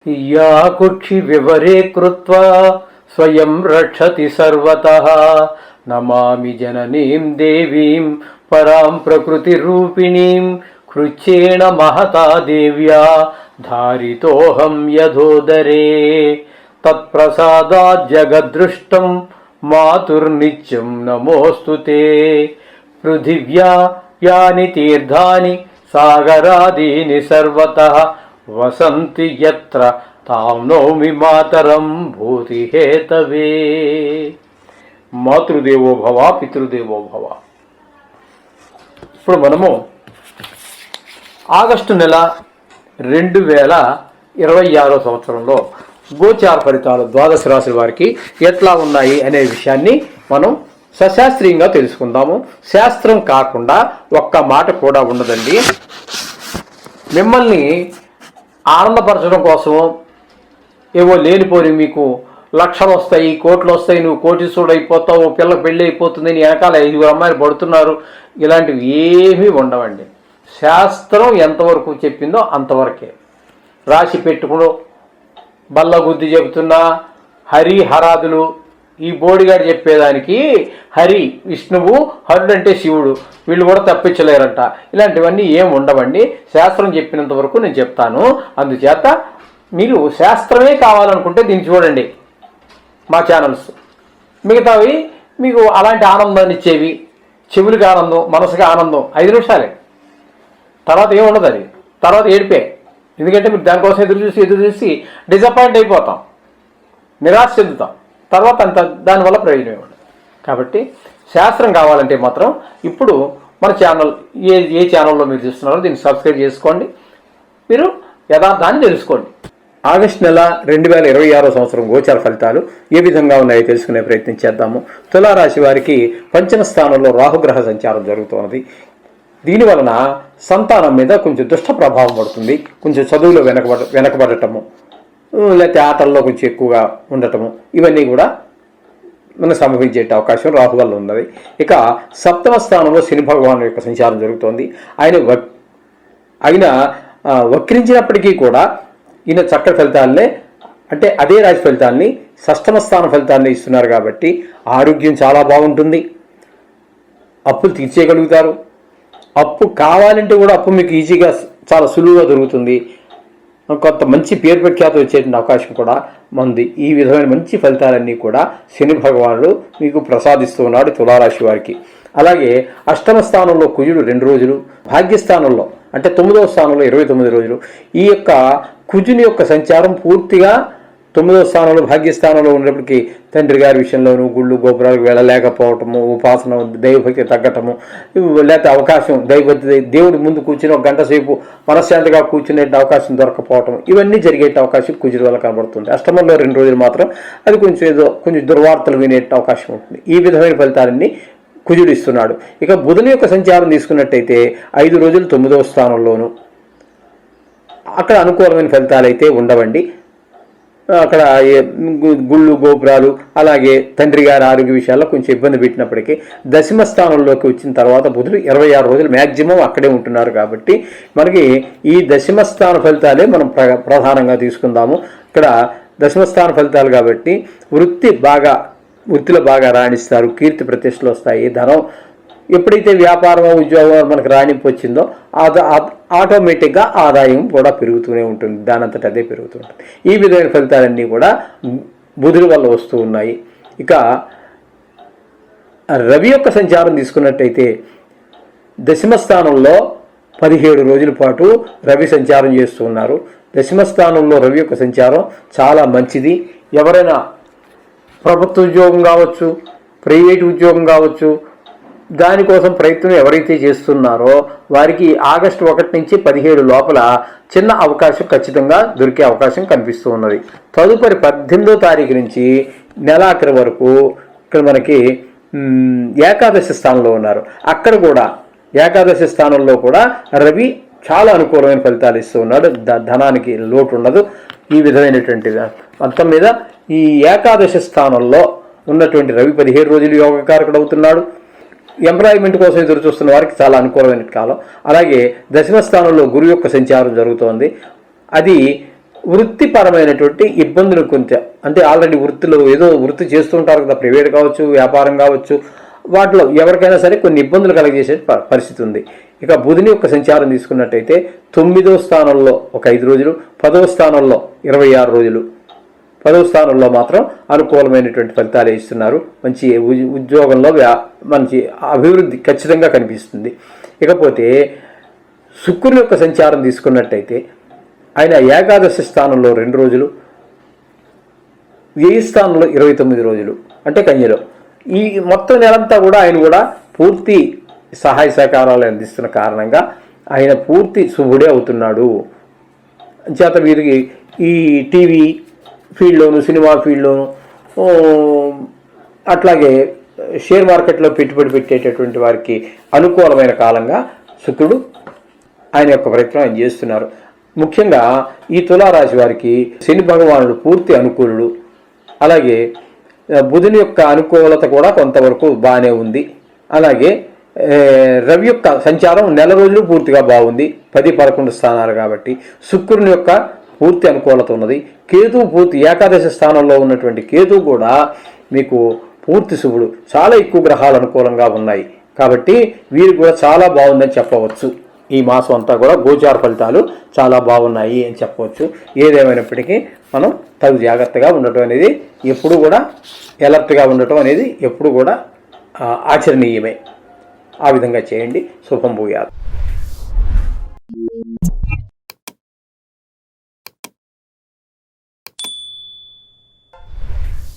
या कुक्षि विवरे कृत्वा स्वयं रक्षति सर्वतः नमामि जननीं देवीं परां प्रकृतिरूपिणीं कृच्छ्रेण महता देव्या धारितोऽहं यथोदरे तत्प्रसादात् जगद्दृष्टं मातुर्नित्यं नमोऽस्तु ते पृथिव्या यानि तीर्थानि सागरादीनि सर्वतः वसन्ति यत्र तां नौमि मातरं भूतिहेतवे మాతృదేవో భవ పితృదేవో భవ. ఇప్పుడు ఆగస్టు నెల 2026 సంవత్సరంలో గోచార ఫలితాలు ద్వాదశ రాశుల వారికి ఎట్లా ఉన్నాయి అనే విషయాన్ని మనం సశాస్త్రీయంగా తెలుసుకుందాము. శాస్త్రం కాకుండా ఒక్క మాట కూడా ఉండదండి. మిమ్మల్ని ఆనందపరచడం కోసం ఏవో లేనిపోని మీకు లక్షలు వస్తాయి, కోట్లు వస్తాయి, నువ్వు కోటీశ్వరుడు అయిపోతావు, పిల్లకి పెళ్ళి అయిపోతుంది, నీ వెనకాల 5 అమ్మాయిలు పడుతున్నారు, ఇలాంటివి ఏమీ ఉండవండి. శాస్త్రం ఎంతవరకు చెప్పిందో అంతవరకే. రాశి పెట్టుకుని బల్లగుద్ది చెబుతున్నా హరి హరాదులు, ఈ బోడిగాడు చెప్పేదానికి హరి విష్ణువు, హరుడు అంటే శివుడు, వీళ్ళు కూడా తప్పించలేరంట. ఇలాంటివన్నీ ఏం ఉండవండి. శాస్త్రం చెప్పినంత వరకు నేను చెప్తాను. అందుచేత మీరు శాస్త్రమే కావాలనుకుంటే దీన్ని చూడండి, మా ఛానల్స్. మిగతావి మీకు అలాంటి ఆనందాన్ని ఇచ్చేవి, చెవులకి ఆనందం, మనసుకి ఆనందం 5 నిమిషాలే, తర్వాత ఏముండదు. అది తర్వాత ఏడిపే. ఎందుకంటే మీరు దానికోసం ఎదురు చూసి డిసప్పాయింట్ అయిపోతాం, నిరాశ చెందుతాం. తర్వాత అంత దానివల్ల ప్రయోజనం ఉండదు. కాబట్టి శాస్త్రం కావాలంటే మాత్రం ఇప్పుడు మన ఛానల్ ఏ ఛానల్లో మీరు చూస్తున్నారో దీన్ని సబ్స్క్రైబ్ చేసుకోండి, మీరు యథార్థాన్ని తెలుసుకోండి. ఆగస్టు నెల 2026 సంవత్సరం గోచార ఫలితాలు ఏ విధంగా ఉన్నాయో తెలుసుకునే ప్రయత్నం చేద్దాము. తులారాశి వారికి పంచమ స్థానంలో రాహుగ్రహ సంచారం జరుగుతున్నది. దీనివలన సంతానం మీద కొంచెం దుష్ట ప్రభావం పడుతుంది. కొంచెం చదువులో వెనకబడటము, లేకపోతే ఆటల్లో కొంచెం ఎక్కువగా ఉండటము, ఇవన్నీ కూడా మనకు సంభవించే అవకాశం రాహు వల్ల ఉన్నది. ఇక సప్తమ స్థానంలో శని భగవాను యొక్క సంచారం జరుగుతోంది. ఆయన వక్రించినప్పటికీ కూడా ఈయన చక్కటి ఫలితాలనే, అంటే అదే రాశి ఫలితాలని, షష్టమ స్థాన ఫలితాన్ని ఇస్తున్నారు. కాబట్టి ఆరోగ్యం చాలా బాగుంటుంది, అప్పులు తీర్చేయగలుగుతారు. అప్పు కావాలంటే కూడా అప్పు మీకు ఈజీగా చాలా సులువుగా దొరుకుతుంది. కొంత మంచి పేరు ప్రఖ్యాతి వచ్చేటువంటి అవకాశం కూడా ఉంది. ఈ విధమైన మంచి ఫలితాలన్నీ కూడా శని భగవానుడు మీకు ప్రసాదిస్తూ ఉన్నాడు తులారాశి వారికి. అలాగే అష్టమ స్థానంలో కుజుడు 2 రోజులు, భాగ్యస్థానంలో అంటే 9వ స్థానంలో 29 రోజులు. ఈ యొక్క కుజుని యొక్క సంచారం పూర్తిగా 9వ స్థానంలో భాగ్యస్థానంలో ఉన్నప్పటికీ తండ్రి గారి విషయంలోనూ గుళ్ళు గోపురాలకు వెళ్ళలేకపోవటము, ఉపాసన దైవభక్తి తగ్గటము, లేకపోతే అవకాశం దేవుడి ముందు కూర్చుని 1 గంట సేపు మనశ్శాంతిగా కూర్చునే అవకాశం దొరకపోవటం, ఇవన్నీ జరిగే అవకాశం కుజుడి వల్ల కనబడుతుంది. అష్టమంలో 2 రోజులు మాత్రం అది కొంచెం దుర్వార్తలు వినే అవకాశం ఉంటుంది. ఈ విధమైన ఫలితాలన్నీ కుజుడు ఇస్తున్నాడు. ఇక బుధుని యొక్క సంచారం తీసుకున్నట్టయితే 5 రోజులు 9వ స్థానంలోను, అక్కడ అనుకూలమైన ఫలితాలు అయితే ఉండవండి. అక్కడ గుళ్ళు గోపురాలు అలాగే తండ్రి గారి ఆరోగ్య విషయాల్లో కొంచెం ఇబ్బంది పెట్టినప్పటికీ దశమ స్థానంలోకి వచ్చిన తర్వాత బుధుడు 26 రోజులు మ్యాక్సిమం అక్కడే ఉంటున్నారు. కాబట్టి మనకి ఈ దశమ స్థాన ఫలితాలే మనం ప్రధానంగా తీసుకుందాము. ఇక్కడ దశమ స్థాన ఫలితాలు కాబట్టి వృత్తిలో బాగా రాణిస్తారు, కీర్తి ప్రతిష్టలు వస్తాయి, ధనం ఎప్పుడైతే వ్యాపారం ఉద్యోగం మనకు రాణింపు వచ్చిందో ఆటోమేటిక్గా ఆదాయం కూడా పెరుగుతూనే ఉంటుంది, దానంతట అదే పెరుగుతూ ఉంటుంది. ఈ విధమైన ఫలితాలన్నీ కూడా బుధుడి వల్ల వస్తూ ఉన్నాయి. ఇక రవి యొక్క సంచారం తీసుకున్నట్టయితే దశమ స్థానంలో 17 రోజుల పాటు రవి సంచారం చేస్తూ ఉన్నారు. దశమ స్థానంలో రవి యొక్క సంచారం చాలా మంచిది. ఎవరైనా ప్రభుత్వ ఉద్యోగం కావచ్చు, ప్రైవేటు ఉద్యోగం కావచ్చు, దానికోసం ప్రయత్నం ఎవరైతే చేస్తున్నారో వారికి ఆగస్టు 1 నుంచి 17 లోపల చిన్న అవకాశం ఖచ్చితంగా దొరికే అవకాశం కనిపిస్తూ ఉన్నది. తదుపరి 18వ తారీఖు నుంచి నెలాఖరి వరకు ఇక్కడ మనకి ఏకాదశి స్థానంలో ఉన్నారు. అక్కడ కూడా ఏకాదశి స్థానంలో కూడా రవి చాలా అనుకూలమైన ఫలితాలు ఇస్తూ ఉన్నాడు, ధనానికి లోటు ఉండదు. ఈ విధమైనటువంటి మొత్తం మీద ఈ ఏకాదశి స్థానంలో ఉన్నటువంటి రవి 17 రోజులు యోగకారకుడు అవుతున్నాడు. ఎంప్లాయ్మెంట్ కోసం ఎదురు చూస్తున్న వారికి చాలా అనుకూలమైన కాలం. అలాగే దశమ స్థానంలో గురు యొక్క సంచారం జరుగుతోంది. అది వృత్తిపరమైనటువంటి ఇబ్బందులు కొంచెం, అంటే ఆల్రెడీ వృత్తిలో ఏదో వృత్తి చేస్తూ ఉంటారు కదా, ప్రైవేట్ కావచ్చు, వ్యాపారం కావచ్చు, వాటిలో ఎవరికైనా సరే కొన్ని ఇబ్బందులు కలగజేసే పరిస్థితి ఉంది. ఇక బుధుని యొక్క సంచారం తీసుకున్నట్టయితే 9వ స్థానంలో ఒక 5 రోజులు, 10వ స్థానంలో 26 రోజులు, 10వ స్థానంలో మాత్రం అనుకూలమైనటువంటి ఫలితాలు ఇస్తున్నారు. మంచి ఉద్యోగంలో మంచి అభివృద్ధి ఖచ్చితంగా కనిపిస్తుంది. ఇకపోతే శుక్రుని యొక్క సంచారం తీసుకున్నట్టయితే ఆయన ఏకాదశి స్థానంలో 2 రోజులు, వ్యయ స్థానంలో 29 రోజులు, అంటే కన్యలో. ఈ మొత్తం నెలంతా కూడా ఆయన కూడా పూర్తి సహాయ సహకారాలు అందిస్తున్న కారణంగా ఆయన పూర్తి శుభుడే అవుతున్నాడు. చేత వీరికి ఈ టీవీ ఫీల్డ్లోను, సినిమా ఫీల్డ్లోను, అట్లాగే షేర్ మార్కెట్లో పెట్టుబడి పెట్టేటటువంటి వారికి అనుకూలమైన కాలంగా శుక్రుడు ఆయన యొక్క ప్రయత్నం ఆయన చేస్తున్నారు. ముఖ్యంగా ఈ తులారాశి వారికి శని భగవానుడు పూర్తి అనుకూలుడు. అలాగే బుధుని యొక్క అనుకూలత కూడా కొంతవరకు బాగానే ఉంది. అలాగే రవి యొక్క సంచారం నెల రోజులు పూర్తిగా బాగుంది, 10-11 స్థానాలు కాబట్టి. శుక్రుని యొక్క పూర్తి అనుకూలత ఉన్నది. కేతువు పూర్తి ఏకాదశి స్థానంలో ఉన్నటువంటి కేతువు కూడా మీకు పూర్తి శుభుడు. చాలా ఎక్కువ గ్రహాలు అనుకూలంగా ఉన్నాయి కాబట్టి వీరికి కూడా చాలా బాగుందని చెప్పవచ్చు. ఈ మాసం అంతా కూడా గోచార ఫలితాలు చాలా బాగున్నాయి అని చెప్పవచ్చు. ఏదేమైనప్పటికీ మనం తగు జాగ్రత్తగా ఉండటం అనేది ఎప్పుడు కూడా, ఎలర్ట్గా ఉండటం అనేది ఎప్పుడు కూడా ఆచరణీయమే. ఆ విధంగా చేయండి. శుభం భూయాత్.